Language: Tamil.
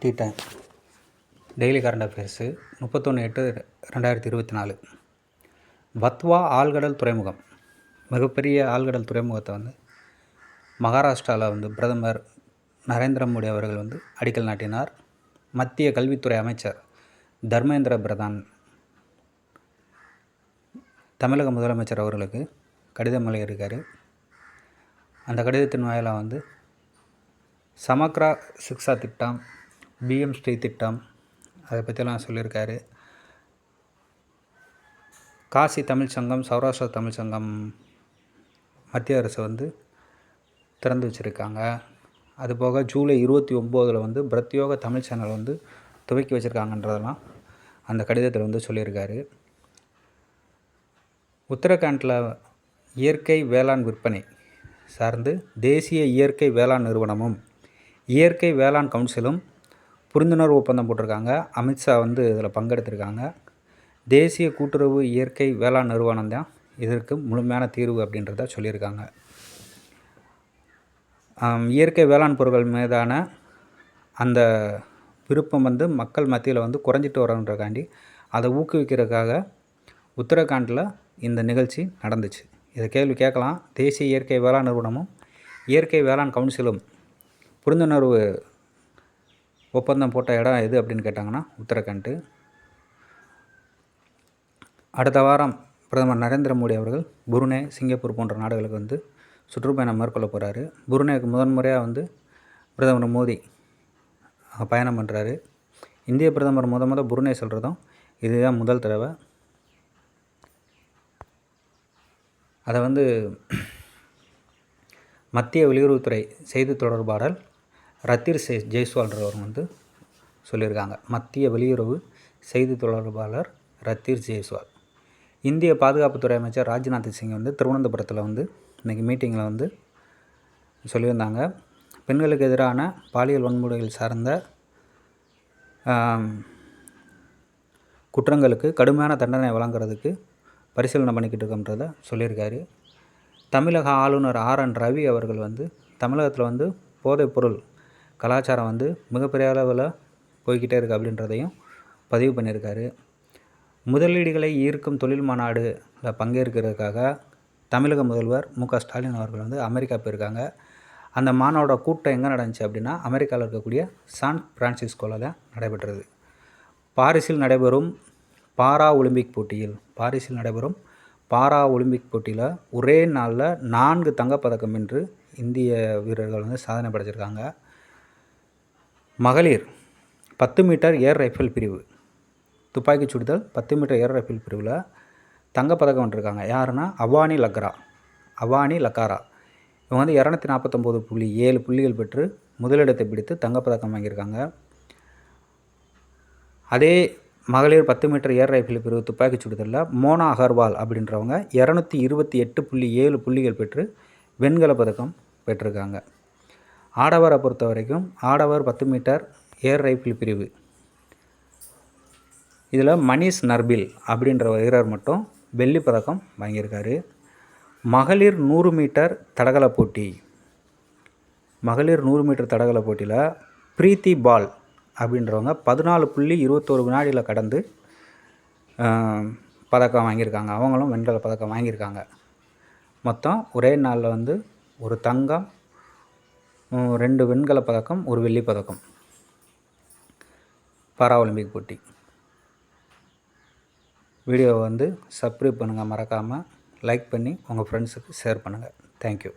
Tea time daily current affairs 31/8/2024. Wadhwa ஆழ்கடல் துறைமுகம், மிகப்பெரிய ஆழ்கடல் துறைமுகத்தை மகாராஷ்டிராவில் பிரதமர் நரேந்திர மோடி அவர்கள் அடிக்கல் நாட்டினார். மத்திய கல்வித்துறை அமைச்சர் தர்மேந்திர பிரதான் தமிழக முதலமைச்சர் அவர்களுக்கு கடிதம் எழுதியிருக்கார். அந்த கடிதத்தின் வாயிலாக சமக்ரா சிக்ஷா திட்டம், பிஎம் ஸ்ரீ திட்டம், அதை பற்றிலாம் சொல்லியிருக்காரு. காசி தமிழ் சங்கம், சௌராஷ்டிரா தமிழ் சங்கம் மத்திய அரசு திறந்து வச்சுருக்காங்க. அதுபோக ஜூலை 29 பிரத்யோக தமிழ் சேனல் துவக்கி வச்சுருக்காங்கன்றதெல்லாம் அந்த கடிதத்தில் சொல்லியிருக்காரு. உத்தரகாண்டில் இயற்கை வேளாண் விற்பனை சார்ந்து தேசிய இயற்கை வேளாண் நிறுவனமும் இயற்கை வேளாண் கவுன்சிலும் புரிந்துணர்வு ஒப்பந்தம் போட்டிருக்காங்க. அமித்ஷா இதில் பங்கெடுத்திருக்காங்க. தேசிய கூட்டுறவு இயற்கை வேளாண் நிறுவனம் தான் இதற்கு முழுமையான தீர்வு அப்படின்றத சொல்லியிருக்காங்க. இயற்கை வேளாண் பொருட்கள் மீதான அந்த விருப்பம் மக்கள் மத்தியில் குறைஞ்சிட்டு வரன்றக்காண்டி அதை ஊக்குவிக்கிறதுக்காக உத்தரகாண்டில் இந்த நிகழ்ச்சி நடந்துச்சு. இதை கேள்வி கேட்கலாம். தேசிய இயற்கை வேளாண் நிறுவனமும் இயற்கை வேளாண் கவுன்சிலும் புரிந்துணர்வு ஒப்பந்தம் போட்ட இடம் எது அப்படின்னு கேட்டாங்கன்னா உத்தரகாண்ட். அடுத்த வாரம் பிரதமர் நரேந்திர மோடி அவர்கள் புருனே, சிங்கப்பூர் போன்ற நாடுகளுக்கு சுற்றுப்பயணம் மேற்கொள்ள போகிறாரு. புருனேக்கு முதன்முறையாக பிரதமர் மோடி பயணம் பண்ணுறாரு. இந்திய பிரதமர் முத புருனே செல்கிறதும் இதுதான் முதல் தடவை. அதை மத்திய வெளியுறவுத்துறை செய்தி தொடர்பாளர் ரத்தீர் ஜெய்ஸ்வால்ன்றவர் சொல்லியிருக்காங்க. மத்திய வெளியுறவு செய்தி தொடர்பாளர் ரத்தீர் ஜெய்ஸ்வால். இந்திய பாதுகாப்புத்துறை அமைச்சர் ராஜ்நாத் சிங் திருவனந்தபுரத்தில் இன்றைக்கி மீட்டிங்கில் சொல்லியிருந்தாங்க. பெண்களுக்கு எதிரான பாலியல் வன்முறைகள் சார்ந்த குற்றங்களுக்கு கடுமையான தண்டனை வழங்குறதுக்கு பரிசீலனை பண்ணிக்கிட்டு இருக்கோன்றதை சொல்லியிருக்காரு. தமிழக ஆளுநர் RN ரவி அவர்கள் தமிழகத்தில் போதைப்பொருள் கலாச்சாரம் மிகப்பெரிய அளவில் போய்கிட்டே இருக்குது அப்படின்றதையும் பதிவு பண்ணியிருக்காரு. முதலீடுகளை ஈர்க்கும் தொழில் மாநாடுல பங்கேற்கிறதுக்காக தமிழக முதல்வர் MK ஸ்டாலின் அவர்கள் அமெரிக்கா போயிருக்காங்க. அந்த மாநாடோட கூட்டம் எங்கே நடந்துச்சு அப்படின்னா அமெரிக்காவில் இருக்கக்கூடிய சான் பிரான்சிஸ்கோவில் தான் நடைபெற்றது. பாரிஸில் நடைபெறும் பாரா ஒலிம்பிக் போட்டியில் ஒரே நாளில் 4 தங்கப்பதக்கம் வென்று இந்திய வீரர்கள் சாதனை படைச்சிருக்காங்க. மகளிர் 10 மீட்டர் ஏர் ரைஃபிள் பிரிவு, துப்பாக்கி சுடுதல் 10 மீட்டர் ஏர் ரைஃபிள் பிரிவில் தங்கப்பதக்கம் வென்றிருக்காங்க. யாருன்னா அவானி லக்காரா. இவங்க 249.7 புள்ளிகள் பெற்று முதலிடத்தை பிடித்து தங்கப்பதக்கம் வாங்கியிருக்காங்க. அதே மகளிர் 10 மீட்டர் ஏர் ரைஃபிள் பிரிவு துப்பாக்கி சுடுதலில் மோனா அகர்வால் அப்படின்றவங்க 228.7 புள்ளிகள் பெற்று வெண்கல பதக்கம் பெற்றிருக்காங்க. ஆடவரை பொறுத்த வரைக்கும் ஆடவர் 10 மீட்டர் ஏர் ரைஃபிள் பிரிவு இதில் மனிஷ் நர்பில் அப்படின்ற வீரர் மட்டும் வெள்ளி பதக்கம் வாங்கியிருக்காரு. மகளிர் 100 மீட்டர் தடகள போட்டியில் பிரீத்தி பால் அப்படின்றவங்க 14.21 வினாடியில் கடந்து பதக்கம் வாங்கியிருக்காங்க. அவங்களும் வெண்கல பதக்கம் வாங்கியிருக்காங்க. மொத்தம் ஒரே நாளில் ஒரு தங்கம், 2 வெண்கல பதக்கம், 1 வெள்ளி பதக்கம். பாரா ஒலிம்பிக் போட்டி. வீடியோவை சப்ஸ்கிரைப் பண்ணுங்கள், மறக்காமல் லைக் பண்ணி உங்கள் ஃப்ரெண்ட்ஸுக்கு ஷேர் பண்ணுங்கள். தேங்க்யூ.